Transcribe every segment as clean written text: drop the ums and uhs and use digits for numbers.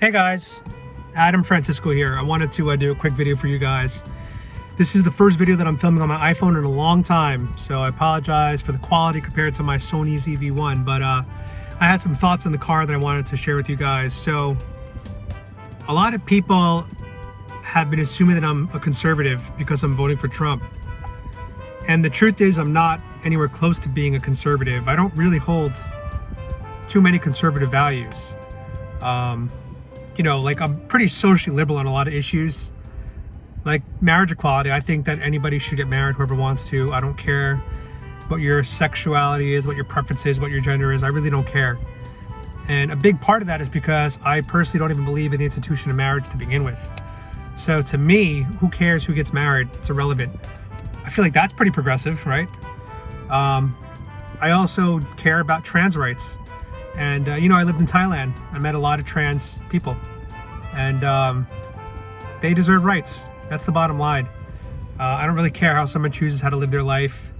Hey guys, Adam Francisco here. I wanted to do a quick video for you guys. This is the first video that I'm filming on my iPhone in a long time, so I apologize for the quality compared to my Sony ZV-1, but I had some thoughts in the car that I wanted to share with you guys. So a lot of people have been assuming that I'm a conservative because I'm voting for Trump. And the truth is I'm not anywhere close to being a conservative. I don't really hold too many conservative values. Like I'm pretty socially liberal on a lot of issues. Like marriage equality, I think that anybody should get married, whoever wants to. I don't care what your sexuality is, what your preference is, what your gender is. I really don't care. And a big part of that is because I personally don't even believe in the institution of marriage to begin with. So to me, who cares who gets married? It's irrelevant. I feel like that's pretty progressive, right? I also care about trans rights. And, I lived in Thailand. I met a lot of trans people. And they deserve rights. That's the bottom line. I don't really care how someone chooses how to live their life.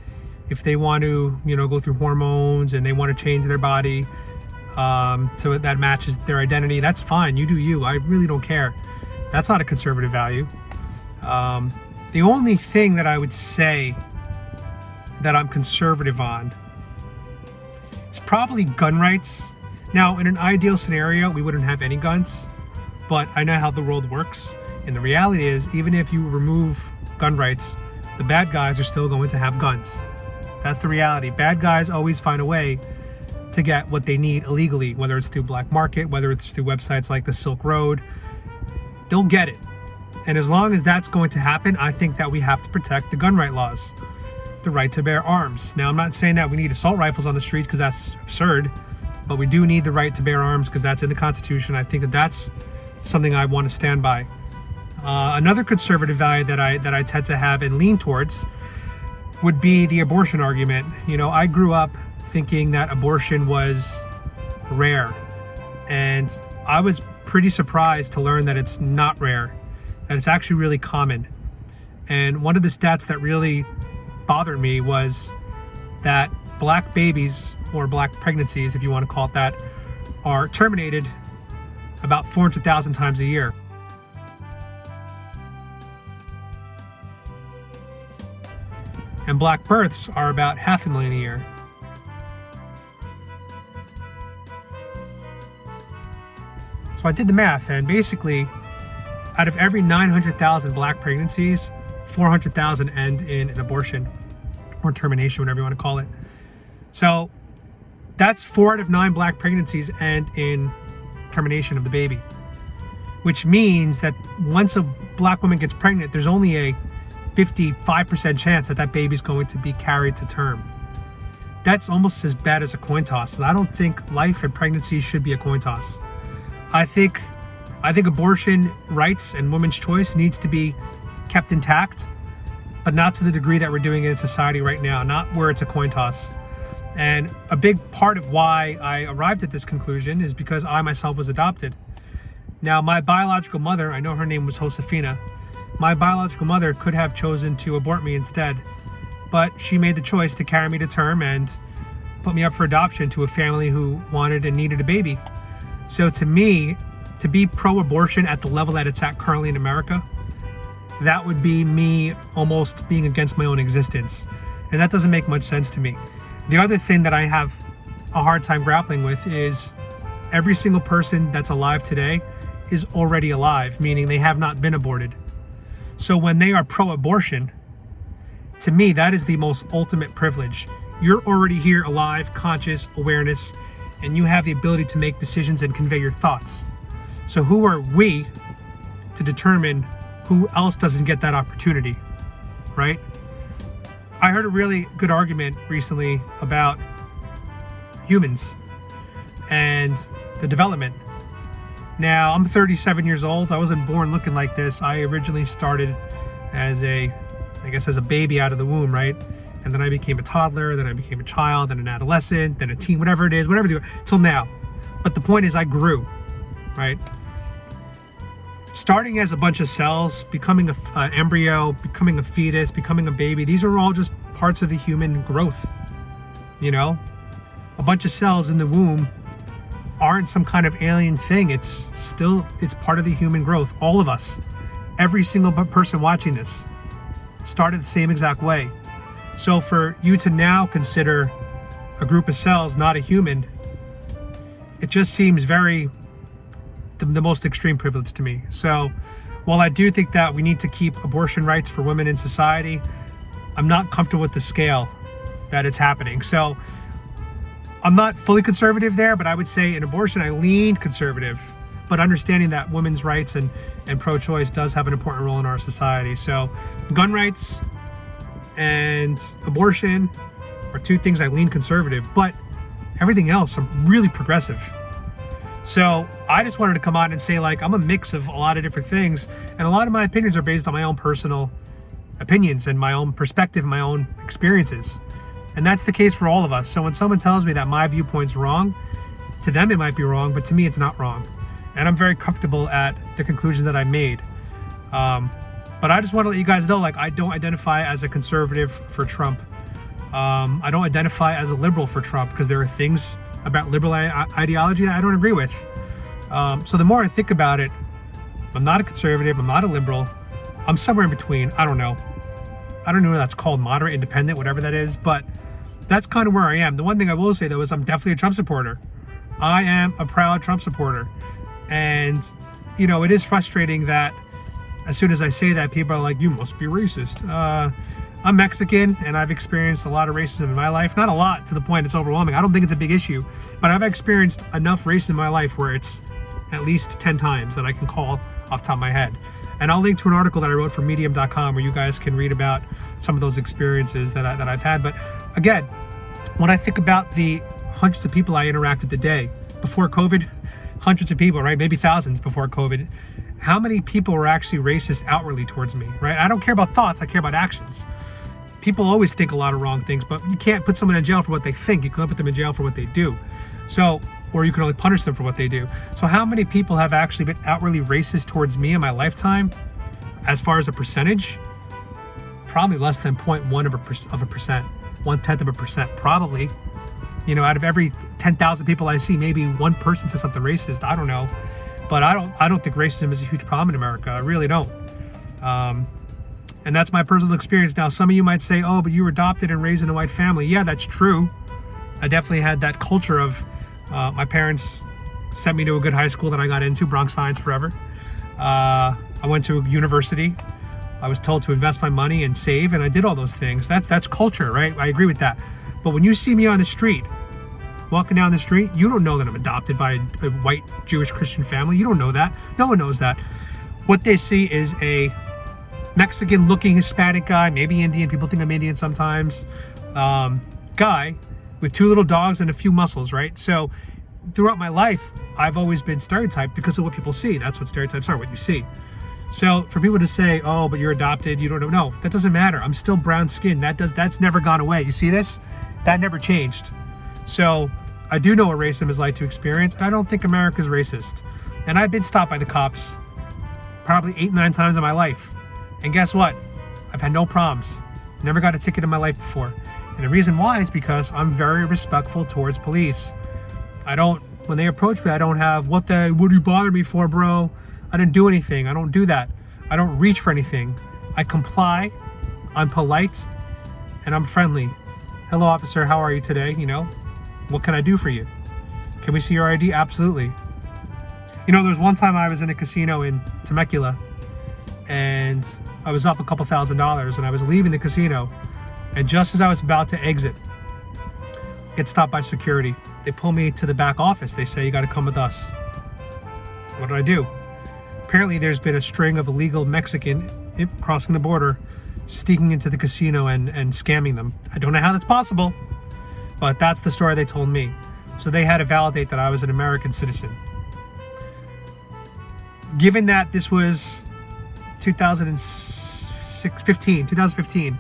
If they want to, go through hormones and they want to change their body so that matches their identity, that's fine. You do you. I really don't care. That's not a conservative value. The only thing that I would say that I'm conservative on is probably gun rights. Now, in an ideal scenario, we wouldn't have any guns, but I know how the world works. And the reality is, even if you remove gun rights, the bad guys are still going to have guns. That's the reality. Bad guys always find a way to get what they need illegally, whether it's through black market, whether it's through websites like the Silk Road. They'll get it. And as long as that's going to happen, I think that we have to protect the gun right laws, the right to bear arms. Now, I'm not saying that we need assault rifles on the street because that's absurd, but we do need the right to bear arms because that's in the Constitution. I think that that's something I want to stand by. Another conservative value that I tend to have and lean towards would be the abortion argument. I grew up thinking that abortion was rare, and I was pretty surprised to learn that it's not rare, that it's actually really common. And one of the stats that really bothered me was that black babies, or black pregnancies, if you want to call it that, are terminated about 400,000 times a year. And black births are about 500,000 a year. So I did the math, and basically, out of every 900,000 black pregnancies, 400,000 end in an abortion or termination, whatever you want to call it. So that's 4 out of 9 black pregnancies end in termination of the baby, which means that once a black woman gets pregnant, there's only a 55% chance that that baby's going to be carried to term. That's almost as bad as a coin toss. I don't think life and pregnancy should be a coin toss. I think abortion rights and women's choice needs to be kept intact, but not to the degree that we're doing it in society right now, not where it's a coin toss. And a big part of why I arrived at this conclusion is because I myself was adopted. Now, my biological mother, I know her name was Josefina, my biological mother could have chosen to abort me instead, but she made the choice to carry me to term and put me up for adoption to a family who wanted and needed a baby. So to me, to be pro-abortion at the level that it's at currently in America, that would be me almost being against my own existence. And that doesn't make much sense to me. The other thing that I have a hard time grappling with is every single person that's alive today is already alive, meaning they have not been aborted. So when they are pro-abortion, to me, that is the most ultimate privilege. You're already here alive, conscious, awareness, and you have the ability to make decisions and convey your thoughts. So who are we to determine who else doesn't get that opportunity, right? I heard a really good argument recently about humans and the development. Now, I'm 37 years old. I wasn't born looking like this. I originally started as a baby out of the womb, right? And then I became a toddler, then I became a child, then an adolescent, then a teen, whatever it is, till now. But the point is I grew, right? Starting as a bunch of cells, becoming an embryo, becoming a fetus, becoming a baby, these are all just parts of the human growth, A bunch of cells in the womb aren't some kind of alien thing. It's it's part of the human growth. All of us, every single person watching this started the same exact way. So for you to now consider a group of cells not a human, it just seems very the most extreme privilege to me. So while I do think that we need to keep abortion rights for women in society, I'm not comfortable with the scale that it's happening. So I'm not fully conservative there, but I would say in abortion, I lean conservative, but understanding that women's rights and pro-choice does have an important role in our society. So gun rights and abortion are two things I lean conservative, but everything else, I'm really progressive. So I just wanted to come out and say, like, I'm a mix of a lot of different things, and a lot of my opinions are based on my own personal opinions and my own perspective, my own experiences. And that's the case for all of us. So when someone tells me that my viewpoint's wrong, to them it might be wrong, but to me it's not wrong. And I'm very comfortable at the conclusion that I made. But I just want to let you guys know, like, I don't identify as a conservative for Trump. I don't identify as a liberal for Trump, because there are things about liberal ideology that I don't agree with. So the more I think about it, I'm not a conservative, I'm not a liberal, I'm somewhere in between. I don't know what that's called, moderate, independent, whatever that is, but that's kind of where I am. The one thing I will say, though, is I'm definitely a Trump supporter. I am a proud Trump supporter. And, you know, it is frustrating that as soon as I say that, people are like, you must be racist. I'm Mexican, and I've experienced a lot of racism in my life. Not a lot to the point it's overwhelming. I don't think it's a big issue, but I've experienced enough racism in my life where it's at least 10 times that I can call off the top of my head. And I'll link to an article that I wrote for medium.com where you guys can read about some of those experiences that I've had. But again, when I think about the hundreds of people I interacted today, before COVID, hundreds of people, right? Maybe thousands before COVID. How many people were actually racist outwardly towards me, right? I don't care about thoughts, I care about actions. People always think a lot of wrong things, but you can't put someone in jail for what they think. You can put them in jail for what they do. So, or you can only punish them for what they do. So how many people have actually been outwardly racist towards me in my lifetime? As far as a percentage, probably less than 0.1 of a percent, 0.1%, probably. You know, out of every 10,000 people I see, maybe one person says something racist. I don't know, but I don't think racism is a huge problem in America. I really don't. And that's my personal experience. Now, some of you might say, oh, but you were adopted and raised in a white family. Yeah, that's true. I definitely had that culture of my parents sent me to a good high school that I got into, Bronx Science forever. I went to a university. I was told to invest my money and save, and I did all those things. That's culture, right? I agree with that. But when you see me on the street, walking down the street, you don't know that I'm adopted by a white Jewish Christian family. You don't know that. No one knows that. What they see is a Mexican-looking Hispanic guy, maybe Indian. People think I'm Indian sometimes. Guy with two little dogs and a few muscles, right? So throughout my life, I've always been stereotyped because of what people see. That's what stereotypes are, what you see. So for people to say, oh, but you're adopted, you don't know. No, that doesn't matter. I'm still brown skinned. That's never gone away. You see this? That never changed. So I do know what racism is like to experience, and I don't think America's racist. And I've been stopped by the cops probably 8-9 times in my life. And guess what? I've had no problems. Never got a ticket in my life before. And the reason why is because I'm very respectful towards police. When they approach me, I don't have, what do you bother me for, bro? I didn't do anything. I don't do that. I don't reach for anything. I comply. I'm polite. And I'm friendly. Hello, officer. How are you today? You know, what can I do for you? Can we see your ID? Absolutely. You know, there's one time I was in a casino in Temecula, and I was up a couple $1,000s, and I was leaving the casino, and just as I was about to exit, get stopped by security. They pull me to the back office. They say, you got to come with us. What did I do? Apparently there's been a string of illegal Mexican crossing the border, sneaking into the casino and scamming them. I don't know how that's possible, but that's the story they told me. So they had to validate that I was an American citizen. Given that this was 2015,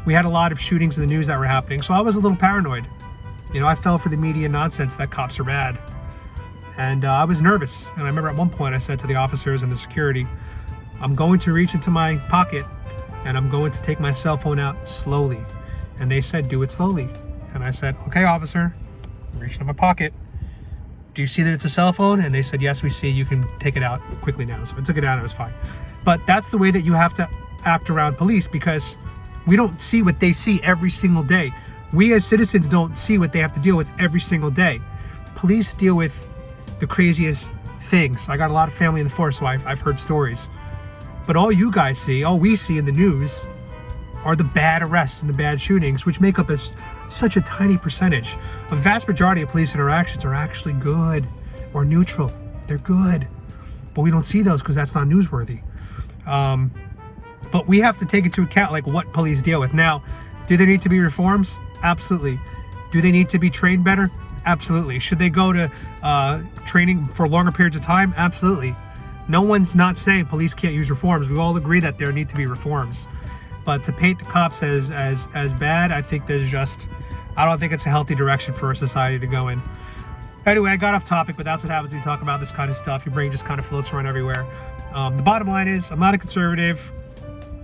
we had a lot of shootings in the news that were happening, so I was a little paranoid. You know, I fell for the media nonsense that cops are bad. And I was nervous. And I remember at one point I said to the officers and the security, I'm going to reach into my pocket and I'm going to take my cell phone out slowly. And they said, do it slowly. And I said, okay, officer. I reached in my pocket, do you see that it's a cell phone? And they said, yes, we see. You can take it out quickly now. So I took it out and it was fine. But that's the way that you have to act around police, because we don't see what they see every single day. We as citizens don't see what they have to deal with every single day. Police deal with the craziest things. I got a lot of family in the force, so I've heard stories. But all you guys see, all we see in the news, are the bad arrests and the bad shootings, which make up such a tiny percentage. A vast majority of police interactions are actually good or neutral. They're good. But we don't see those because that's not newsworthy. But we have to take into account like what police deal with. Now, do there need to be reforms? Absolutely. Do they need to be trained better? Absolutely. Should they go to training for longer periods of time? Absolutely. No one's not saying police can't use reforms. We all agree that there need to be reforms. But to paint the cops as bad, I think I don't think it's a healthy direction for a society to go in. Anyway, I got off topic, but that's what happens when you talk about this kind of stuff. Your brain just kind of floats around everywhere. The bottom line is, I'm not a conservative.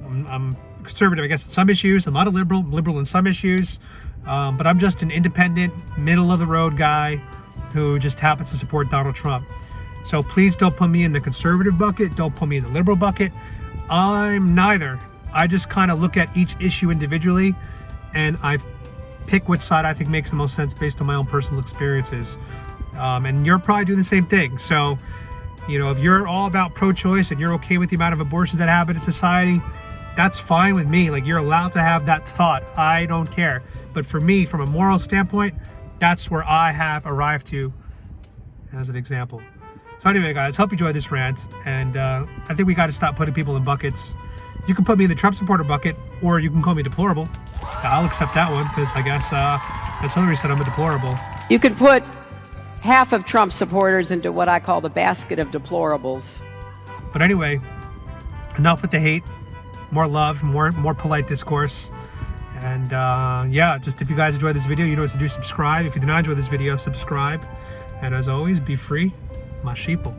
I'm conservative, I guess, in some issues. I'm not a liberal. I'm liberal in some issues. But I'm just an independent, middle-of-the-road guy who just happens to support Donald Trump. So please don't put me in the conservative bucket. Don't put me in the liberal bucket. I'm neither. I just kind of look at each issue individually, and I pick which side I think makes the most sense based on my own personal experiences. And you're probably doing the same thing. So, you know, if you're all about pro-choice and you're okay with the amount of abortions that happen in society, that's fine with me. Like, you're allowed to have that thought. I don't care. But for me, from a moral standpoint, that's where I have arrived to as an example. So anyway, guys, hope you enjoyed this rant. And I think we got to stop putting people in buckets. You can put me in the Trump supporter bucket, or you can call me deplorable. I'll accept that one, because I guess, as Hillary said, I'm a deplorable. You could put half of Trump supporters into what I call the basket of deplorables. But anyway, enough with the hate. More love, more polite discourse. And yeah, just if you guys enjoyed this video, you know what to do. Subscribe. If you did not enjoy this video, subscribe. And as always, be free, my sheeple.